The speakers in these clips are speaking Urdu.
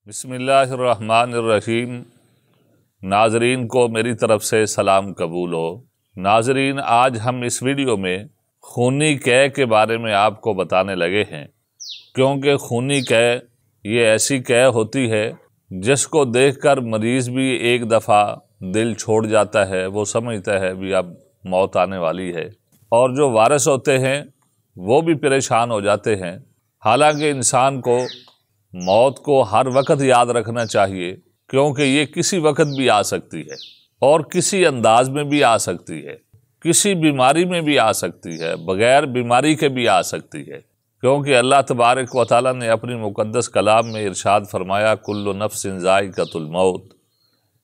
بسم اللہ الرحمن الرحیم۔ ناظرین کو میری طرف سے سلام قبول ہو۔ ناظرین، آج ہم اس ویڈیو میں خونی قے کے بارے میں آپ کو بتانے لگے ہیں، کیونکہ خونی قے یہ ایسی قے ہوتی ہے جس کو دیکھ کر مریض بھی ایک دفعہ دل چھوڑ جاتا ہے، وہ سمجھتا ہے بھی اب موت آنے والی ہے، اور جو وارث ہوتے ہیں وہ بھی پریشان ہو جاتے ہیں۔ حالانکہ انسان کو موت کو ہر وقت یاد رکھنا چاہیے، کیونکہ یہ کسی وقت بھی آ سکتی ہے اور کسی انداز میں بھی آ سکتی ہے، کسی بیماری میں بھی آ سکتی ہے، بغیر بیماری کے بھی آ سکتی ہے، کیونکہ اللہ تبارک و تعالیٰ نے اپنی مقدس کلام میں ارشاد فرمایا کل نفس ذائقۃ الموت،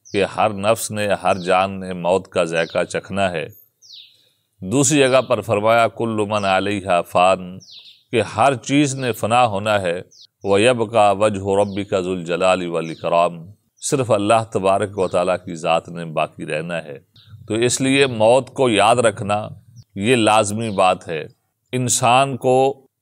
کہ ہر نفس نے، ہر جان نے موت کا ذائقہ چکھنا ہے۔ دوسری جگہ پر فرمایا کل من علیہا فان، کہ ہر چیز نے فنا ہونا ہے، وَيَبْقَى وَجْهُ رَبِّكَ ذُو الْجَلَالِ وَالْإِكْرَامِ، صرف اللہ تبارک و تعالیٰ کی ذات نے باقی رہنا ہے۔ تو اس لیے موت کو یاد رکھنا یہ لازمی بات ہے، انسان کو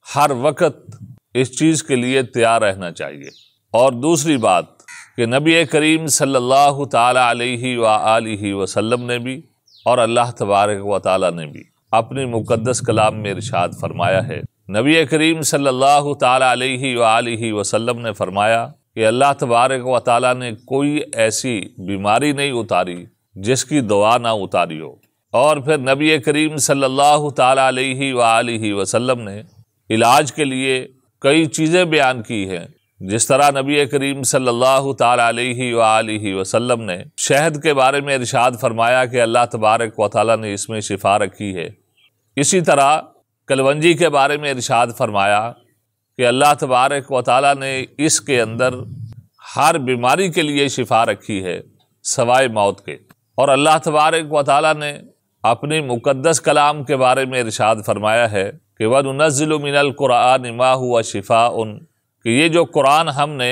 ہر وقت اس چیز کے لیے تیار رہنا چاہیے۔ اور دوسری بات کہ نبی کریم صلی اللہ تعالیٰ علیہ وآلہ وسلم نے بھی اور اللہ تبارک و تعالیٰ نے بھی اپنی مقدس کلام میں ارشاد فرمایا ہے۔ نبی کریم صلی اللہ تعالیٰ علیہ وآلہ وسلم نے فرمایا کہ اللہ تبارک و تعالیٰ نے کوئی ایسی بیماری نہیں اتاری جس کی دوا نہ اتاری ہو، اور پھر نبی کریم صلی اللہ تعالیٰ علیہ وآلہ وسلم نے علاج کے لیے کئی چیزیں بیان کی ہیں، جس طرح نبی کریم صلی اللہ تعالیٰ علیہ وآلہ وسلم نے شہد کے بارے میں ارشاد فرمایا کہ اللہ تبارک و تعالیٰ نے اس میں شفا رکھی ہے۔ اسی طرح کلونجی کے بارے میں ارشاد فرمایا کہ اللہ تبارک و تعالیٰ نے اس کے اندر ہر بیماری کے لیے شفا رکھی ہے سوائے موت کے۔ اور اللہ تبارک و تعالیٰ نے اپنی مقدس کلام کے بارے میں ارشاد فرمایا ہے کہ وَنُنَزِّلُ مِنَ الْقُرْآنِ مَا هُوَ شِفَاءٌ، کہ یہ جو قرآن ہم نے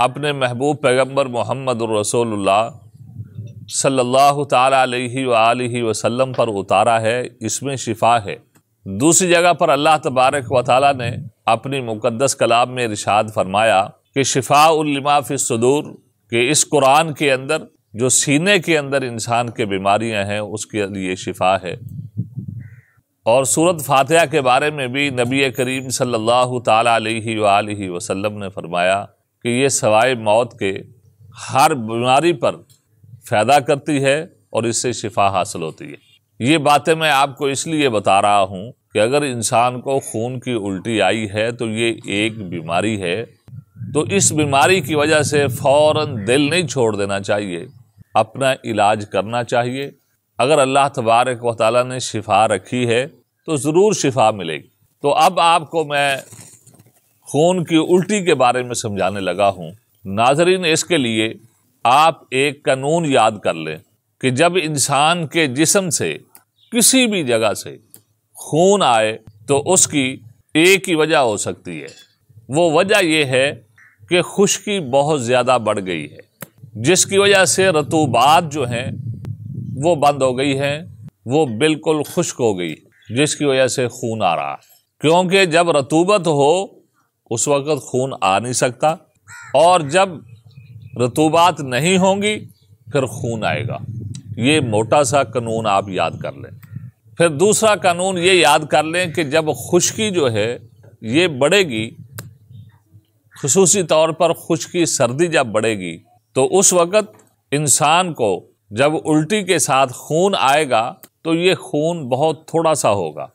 اپنے محبوب پیغمبر محمد الرسول اللہ صلی اللہ تعالیٰ علیہ وآلہ وسلم پر اتارا ہے، اس میں شفا ہے۔ دوسری جگہ پر اللہ تبارک و تعالیٰ نے اپنی مقدس کلام میں ارشاد فرمایا کہ شفاء لما فی الصدور، کہ اس قرآن کے اندر جو سینے کے اندر انسان کے بیماریاں ہیں اس کے لیے شفا ہے۔ اور سورۃ فاتحہ کے بارے میں بھی نبی کریم صلی اللہ تعالیٰ علیہ وآلہ وسلم نے فرمایا کہ یہ سوائے موت کے ہر بیماری پر فائدہ کرتی ہے اور اس سے شفا حاصل ہوتی ہے۔ یہ باتیں میں آپ کو اس لیے بتا رہا ہوں کہ اگر انسان کو خون کی الٹی آئی ہے تو یہ ایک بیماری ہے، تو اس بیماری کی وجہ سے فوراً دل نہیں چھوڑ دینا چاہیے، اپنا علاج کرنا چاہیے۔ اگر اللہ تبارک و تعالیٰ نے شفا رکھی ہے تو ضرور شفا ملے گی۔ تو اب آپ کو میں خون کی الٹی کے بارے میں سمجھانے لگا ہوں۔ ناظرین، اس کے لیے آپ ایک قانون یاد کر لیں کہ جب انسان کے جسم سے کسی بھی جگہ سے خون آئے تو اس کی ایک ہی وجہ ہو سکتی ہے، وہ وجہ یہ ہے کہ خشکی بہت زیادہ بڑھ گئی ہے، جس کی وجہ سے رطوبات جو ہیں وہ بند ہو گئی ہیں، وہ بالکل خشک ہو گئی، جس کی وجہ سے خون آ رہا ہے۔ کیونکہ جب رطوبت ہو اس وقت خون آ نہیں سکتا، اور جب رطوبات نہیں ہوں گی پھر خون آئے گا۔ یہ موٹا سا قانون آپ یاد کر لیں۔ پھر دوسرا قانون یہ یاد کر لیں کہ جب خشکی جو ہے یہ بڑھے گی، خصوصی طور پر خشکی سردی جب بڑھے گی، تو اس وقت انسان کو جب الٹی کے ساتھ خون آئے گا تو یہ خون بہت تھوڑا سا ہوگا۔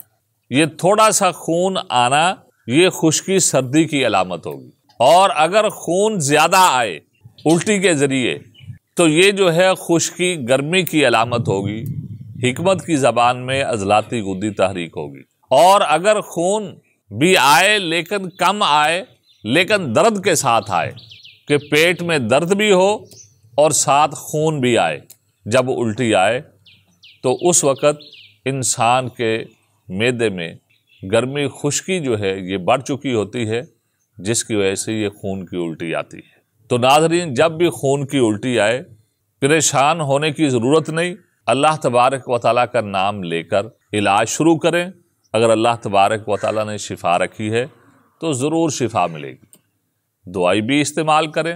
یہ تھوڑا سا خون آنا یہ خشکی سردی کی علامت ہوگی، اور اگر خون زیادہ آئے الٹی کے ذریعے تو یہ جو ہے خشکی گرمی کی علامت ہوگی، حکمت کی زبان میں عضلاتی غدی تحریک ہوگی۔ اور اگر خون بھی آئے لیکن کم آئے، لیکن درد کے ساتھ آئے، کہ پیٹ میں درد بھی ہو اور ساتھ خون بھی آئے جب الٹی آئے، تو اس وقت انسان کے معدے میں گرمی خشکی جو ہے یہ بڑھ چکی ہوتی ہے، جس کی وجہ سے یہ خون کی الٹی آتی ہے۔ تو ناظرین، جب بھی خون کی الٹی آئے پریشان ہونے کی ضرورت نہیں، اللہ تبارک و تعالیٰ کا نام لے کر علاج شروع کریں۔ اگر اللہ تبارک و تعالیٰ نے شفا رکھی ہے تو ضرور شفا ملے گی۔ دوائی بھی استعمال کریں